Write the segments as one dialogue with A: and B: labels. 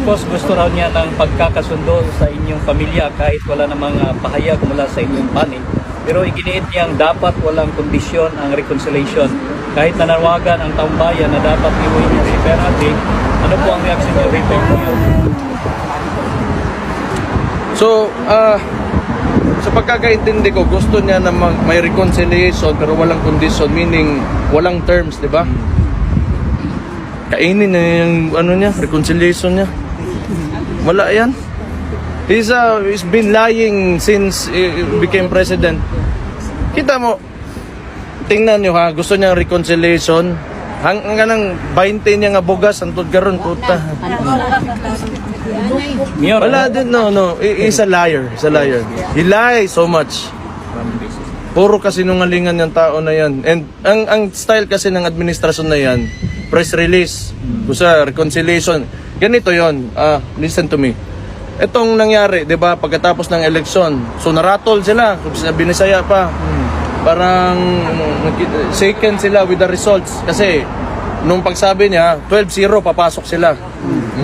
A: Boss, gusto raw niya ng pagkakasundo sa inyong pamilya kahit wala namang pahayag mula sa inyong panig. Pero iginiit niyang dapat walang kondisyon ang reconciliation. Kahit nanawagan ang taong bayan na dapat iuwi niya si Perate, ano po ang reaksyon niyo rito?
B: So, sa pagkakaintindi ko, gusto niya na may reconciliation pero walang condition, meaning walang terms, di ba? Kainin na yung reconciliation niya. Wala yan. He's been lying since he became president. Kita mo, tingnan nyo ha, gusto niya reconciliation. Hanggang ng 20 niya nga bugas, antod garon, puta. Wala din, no. He's a liar. He's a liar. He lies so much. Puro kasinungalingan yung tao na yan. And ang style kasi ng administrasyon na yan, press release, kusa reconciliation. Ganito yon. Listen to me. Itong nangyari, 'di ba, pagkatapos ng eleksyon, so naratol sila, binisaya pa. Parang shaken sila with the results kasi nung pagsabi niya 12-0 papasok sila.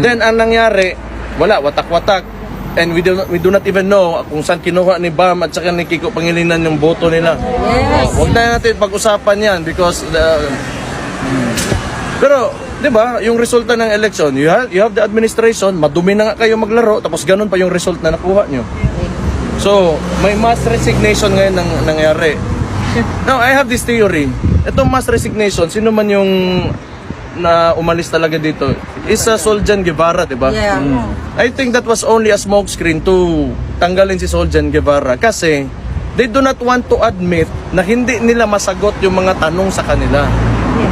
B: Then ang nangyari, wala, watak-watak. And we do not even know kung saan kinuha ni Bam at saka ni Kiko Pangilinan yung boto nila.
C: Yes.
B: Huwag na natin pag-usapan yan because pero, di ba, yung resulta ng election, you have the administration, madumi na nga kayo maglaro, tapos ganun pa yung result na nakuha nyo. So, may mass resignation ngayon nangyari. Now, I have this theory. Itong mass resignation, sino man yung na umalis talaga dito, is Soljan Guevara, di ba?
C: Yeah.
B: I think that was only a smokescreen to tanggalin si Soljan Guevara kasi they do not want to admit na hindi nila masagot yung mga tanong sa kanila.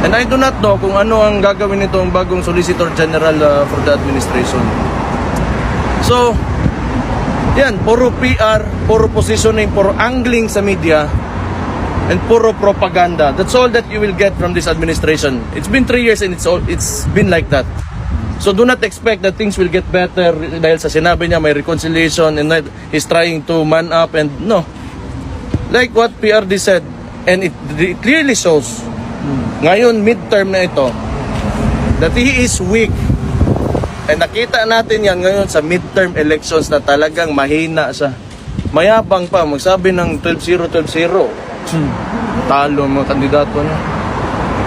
B: And I do not know kung ano ang gagawin nito ang bagong Solicitor General for the administration. So, yan, puro PR, puro positioning, puro angling sa media, and puro propaganda. That's all that you will get from this administration. It's been 3 years and it's been like that. So do not expect that things will get better dahil sa sinabi niya may reconciliation and he's trying to man up and no. Like what PRD said, and it clearly shows ngayon midterm na ito that he is weak. And nakita natin yan ngayon sa midterm elections na talagang mahina siya. Mayabang pa, magsabi ng 12-0, 12-0. Talo mga kandidato niya.